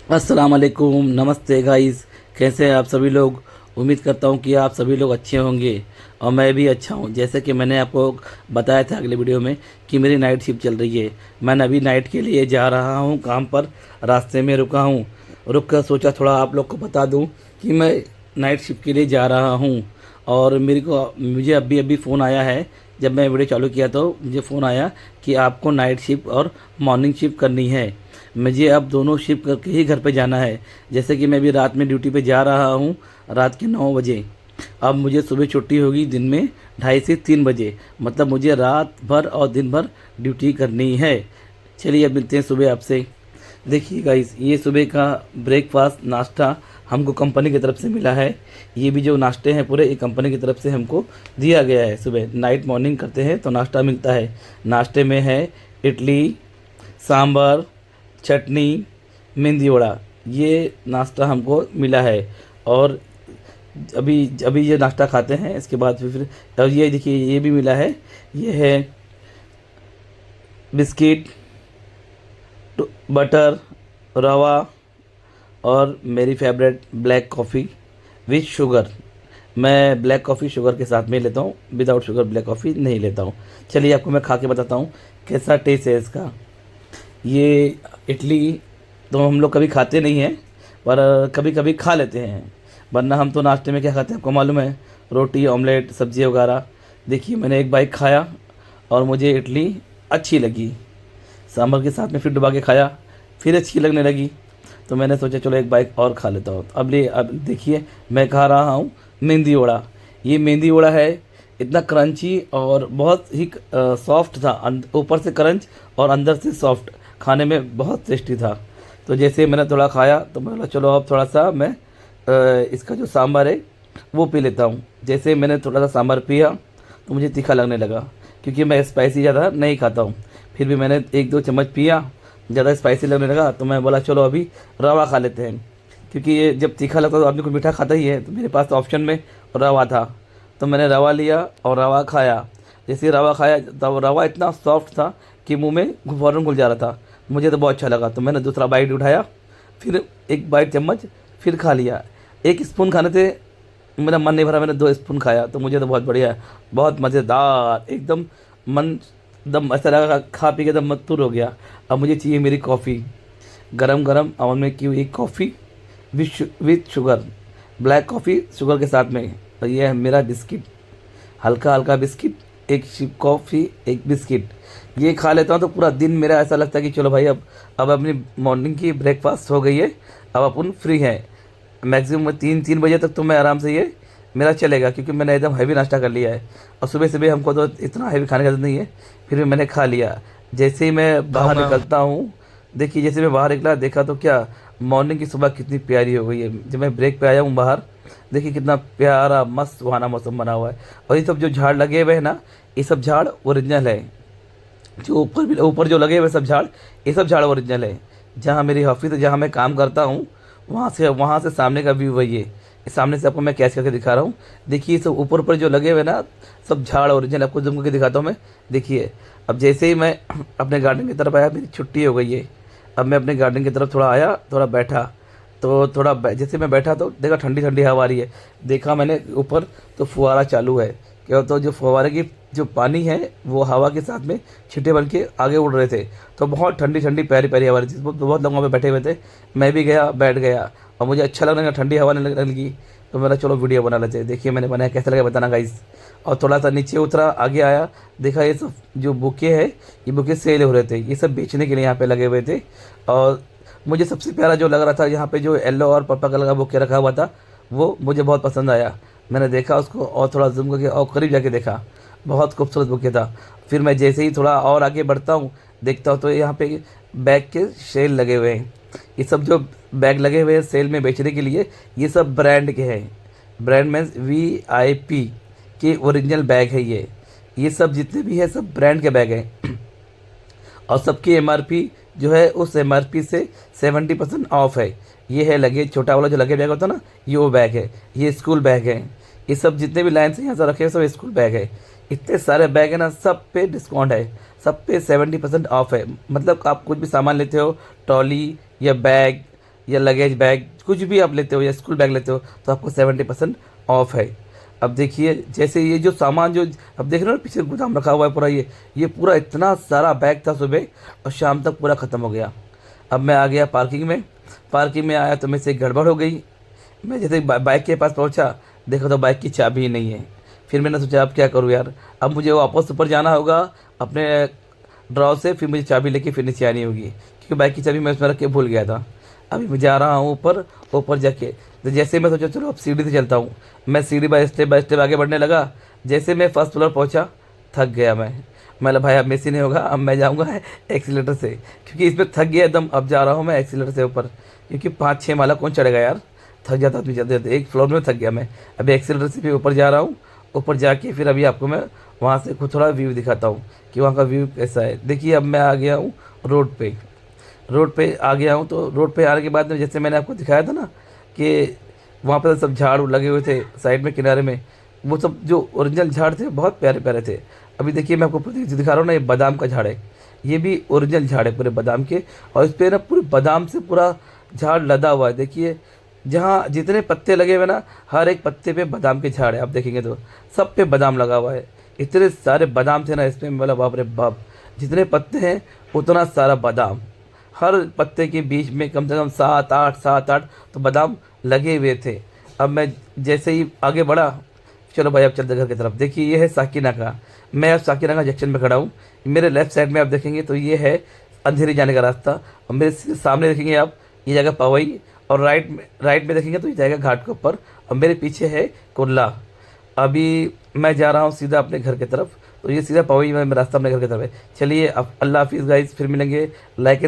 अस्सलाम वालेकुम, नमस्ते गाइस। कैसे हैं आप सभी लोग। उम्मीद करता हूं कि आप सभी लोग अच्छे होंगे और मैं भी अच्छा हूं। जैसे कि मैंने आपको बताया था अगले वीडियो में कि मेरी नाइट शिफ्ट चल रही है। मैं अभी नाइट के लिए जा रहा हूं काम पर। रास्ते में रुका हूं, रुक कर सोचा थोड़ा आप लोग को बता दूं कि मैं नाइट शिफ्ट के लिए जा रहा हूं। और मुझे अभी अभी फ़ोन आया है। जब मैं वीडियो चालू किया तो मुझे फ़ोन आया कि आपको नाइट शिफ्ट और मॉर्निंग शिफ्ट करनी है। मुझे अब दोनों शिफ्ट करके ही घर पे जाना है। जैसे कि मैं भी रात में ड्यूटी पे जा रहा हूँ, रात के 9 बजे। अब मुझे सुबह छुट्टी होगी दिन में 2:30 से 3 बजे। मतलब मुझे रात भर और दिन भर ड्यूटी करनी है। चलिए अब मिलते हैं सुबह आपसे। देखिए गाइस, ये सुबह का ब्रेकफास्ट नाश्ता हमको कंपनी की तरफ से मिला है। ये भी जो नाश्ते हैं पूरे ये कंपनी की तरफ से हमको दिया गया है। सुबह नाइट मॉर्निंग करते हैं तो नाश्ता मिलता है। नाश्ते में है इडली, सांभर, चटनी, मेंदी वड़ा। ये नाश्ता हमको मिला है। और अभी अभी ये नाश्ता खाते हैं, इसके बाद फिर और ये देखिए ये भी मिला है। ये है बिस्किट, बटर, रवा और मेरी favourite black coffee with sugar. मैं ब्लैक कॉफ़ी शुगर के साथ में लेता हूँ, विदाउट शुगर ब्लैक कॉफ़ी नहीं लेता हूँ। चलिए आपको मैं खा के बताता हूँ कैसा टेस्ट है इसका। ये इडली तो हम लोग कभी खाते नहीं हैं, पर कभी कभी खा लेते हैं। वरना हम तो नाश्ते में क्या खाते हैं आपको मालूम है, रोटी ऑमलेट सब्जी वगैरह। देखिए मैंने एक बाइट खाया और मुझे इडली अच्छी लगी। सांभर के साथ में फिर डुबा के खाया, फिर अच्छी लगने लगी। तो मैंने सोचा चलो एक बाइट और खा लेता हूँ। अब देखिए मैं खा रहा हूँ मेंदी वड़ा। ये मेंदी वड़ा है, इतना क्रंची और बहुत ही सॉफ्ट था। ऊपर से क्रंच और अंदर से सॉफ्ट, खाने में बहुत टेस्टी था। तो जैसे मैंने थोड़ा खाया तो मैं बोला चलो अब थोड़ा सा मैं इसका जो सांभर है वो पी लेता हूँ। जैसे मैंने थोड़ा सा सांभर पिया तो मुझे तीखा लगने लगा, क्योंकि मैं स्पाइसी ज़्यादा नहीं खाता हूँ। फिर भी मैंने 1-2 चम्मच पिया, ज़्यादा स्पाइसी लगने लगा तो मैं बोला चलो अभी रवा खा लेते हैं। क्योंकि ये जब तीखा लगता है तो आदमी कुछ मीठा खाता ही है, तो मेरे पास तो ऑप्शन में रवा था। तो मैंने रवा लिया और रवा खाया। जैसे ही रवा खाया तब रवा इतना सॉफ्ट था कि मुंह में फ़ौरन घुल जा रहा था। मुझे तो बहुत अच्छा लगा, तो मैंने दूसरा बाइट उठाया, फिर एक बाइट चम्मच फिर खा लिया। एक स्पून खाने से मेरा मन नहीं भरा, मैंने 2 स्पून खाया तो मुझे तो बहुत बढ़िया है, बहुत मज़ेदार एकदम। मन एकदम ऐसा लगा खा पी के एकदम मत्तूर हो गया। अब मुझे चाहिए मेरी कॉफ़ी, गरम गरम अमन में की हुई coffee with sugar, black coffee sugar के साथ में। और ये है मेरा बिस्किट, हल्का हल्का बिस्किट, एक सिप कॉफ़ी एक बिस्किट। ये खा लेता हूँ तो पूरा दिन मेरा ऐसा लगता है कि चलो भाई अब अपनी मॉर्निंग की ब्रेकफास्ट हो गई है, अब अपन फ्री हैं। मैक्सिमम 3-3 बजे तक तो मैं आराम से ये मेरा चलेगा, क्योंकि मैंने एकदम हैवी नाश्ता कर लिया है। और सुबह सुबह हमको तो इतना हैवी खाने का जरूरत नहीं है, फिर भी मैंने खा लिया। जैसे ही मैं बाहर निकलता हूँ, देखिए जैसे मैं बाहर निकला देखा तो क्या मॉर्निंग की सुबह कितनी प्यारी हो गई है। जब मैं ब्रेक पे आया हूँ बाहर, देखिए कितना प्यारा मस्त सुहाना मौसम बना हुआ है। और ये सब जो झाड़ लगे हुए हैं ना, ये सब झाड़ ओरिजिनल है। जो ऊपर भी ऊपर जो लगे हुए सब झाड़, ये सब झाड़ ओरिजिनल है। जहाँ मेरी ऑफिस है, जहाँ मैं काम करता हूँ, वहाँ से सामने का व्यू वही है। इस सामने से आपको मैं कैच करके दिखा रहा हूँ। देखिए सब ऊपर ऊपर जो लगे हुए ना, सब झाड़ ओरिजिनल। आपको जूम करके दिखाता हूँ मैं। देखिए अब जैसे ही मैं अपने गार्डन की तरफ आया, मेरी छुट्टी हो गई है। अब मैं अपने गार्डन की तरफ थोड़ा आया, थोड़ा बैठा। तो जैसे मैं बैठा तो देखा ठंडी ठंडी हवा आ रही है। देखा मैंने ऊपर तो फुहारा चालू है। क्या तो जो फुहारे की जो पानी है वो हवा के साथ में छींटे बन के आगे उड़ रहे थे। तो बहुत ठंडी ठंडी प्यारी प्यारी हवा रही थी। बहुत लोग वहाँ पे बैठे हुए थे। मैं भी गया, बैठ गया और मुझे अच्छा लगने लगा, ठंडी हवा लगने लगी। तो मेरा चलो वीडियो बना लेते हैं। देखिए मैंने बनाया, कैसा लगा बताना गाइस। और थोड़ा सा नीचे उतरा, आगे आया, देखा ये सब जो बुके है, ये बुके सेल हो रहे थे। ये सब बेचने के लिए यहाँ पे लगे हुए थे। और मुझे सबसे प्यारा जो लग रहा था, यहाँ पे जो येलो और पर्पल कलर का बुके रखा हुआ था, वो मुझे बहुत पसंद आया। मैंने देखा उसको और थोड़ा जूम करके और करीब जाके देखा, बहुत खूबसूरत बुके था। फिर मैं जैसे ही थोड़ा और आगे बढ़ता हूँ, देखता हूँ तो यहाँ पे बैग के सेल लगे हुए हैं। ये सब जो बैग लगे हुए हैं सेल में बेचने के लिए, ये सब ब्रांड के हैं। ब्रांड मीन्स VIP के ओरिजिनल बैग है ये सब जितने भी है सब ब्रांड के बैग हैं। और सबकी MRP जो है उस MRP से 70% ऑफ है। ये है लगे छोटा वाला जो लगे बैग होता है ना, ये वो बैग है। ये स्कूल बैग है। ये सब जितने भी लाइन से यहाँ से रखे हैं सब स्कूल बैग है। इतने सारे बैग है ना, सब पे डिस्काउंट है, सब पे 70% ऑफ है। मतलब आप कुछ भी सामान लेते हो, ट्रॉली या बैग या लगेज बैग कुछ भी आप लेते हो या स्कूल बैग लेते हो तो आपको 70% ऑफ है। अब देखिए जैसे ये जो सामान जो अब देख रहे हो ना, पीछे गोदाम रखा हुआ है पूरा, ये पूरा इतना सारा बैग था सुबह और शाम तक पूरा ख़त्म हो गया। अब मैं आ गया पार्किंग में। पार्किंग में आया तो मेरे से एक गड़बड़ हो गई। मैं जैसे बाइक के पास पहुंचा, देखा तो बाइक की चाबी ही नहीं है। फिर मैंने सोचा अब क्या करूं यार, अब मुझे वापस ऊपर जाना होगा अपने ड्रॉ से, फिर मुझे चाबी लेके फिर नीचे आनी होगी क्योंकि बाइक की चाबी मैं उसमें रख के भूल गया था। अभी मैं जा रहा हूँ ऊपर। ऊपर जाके तो जैसे मैं सोचा चलो अब सीढ़ी से चलता हूँ, मैं सीढ़ी बाय स्टेप आगे बढ़ने लगा। जैसे मैं फर्स्ट फ्लोर पहुँचा, थक गया मैं। मतलब भाई अब मेरे से नहीं होगा, अब मैं जाऊँगा एक्सीलेटर से, क्योंकि इसमें थक गया एकदम। अब जा रहा हूँ मैं एक्सीलेटर से ऊपर, क्योंकि 5-6 माला कौन चढ़ेगा यार, थक जाता आदमी चलते चलते। एक फ्लोर में थक गया मैं। अभी एक्सीलेटर से भी ऊपर जा रहा हूँ। ऊपर जाके फिर अभी आपको मैं वहाँ से कुछ थोड़ा व्यू दिखाता हूँ कि वहाँ का व्यू कैसा है। देखिए अब मैं आ गया हूँ रोड पे। रोड पे आ गया हूँ तो रोड पे आने के बाद में जैसे मैंने आपको दिखाया था ना कि वहाँ पर सब झाड़ लगे हुए थे साइड में किनारे में, वो सब जो ओरिजिनल झाड़ थे बहुत प्यारे प्यारे थे। अभी देखिए मैं आपको दिखा रहा हूँ ना, ये बादाम का झाड़ है। ये भी ओरिजिनल झाड़ है पूरे बादाम के, और इस पे ना पूरे बादाम से पूरा झाड़ लदा हुआ है। देखिए जहाँ जितने पत्ते लगे हुए ना, हर एक पत्ते पे बादाम के झाड़ है। आप देखेंगे तो सब पे बादाम लगा हुआ है। इतने सारे बादाम थे ना इसमें, मतलब बाप रे बाप, जितने पत्ते हैं उतना सारा बादाम। हर पत्ते के बीच में कम से कम 7-8 तो बादाम लगे हुए थे। अब मैं जैसे ही आगे बढ़ा, चलो भाई अब चलते घर की तरफ। देखिए ये है साकीनाका। मैं अब साकीनाका जंक्शन में खड़ा हूँ। मेरे लेफ्ट साइड में आप देखेंगे तो ये है अंधेरी जाने का रास्ता, और मेरे सीधे सामने देखेंगे आप, ये जगह पवई, और राइट में देखेंगे तो ये जाएगा घाट के ऊपर, और मेरे पीछे है कुर्ला। अभी मैं जा रहा हूँ सीधा अपने घर की तरफ, तो ये सीधा पवई में रास्ता अपने घर की तरफ है। चलिए अब अल्लाह हाफिज़ गाइस, फिर मिलेंगे। लाइक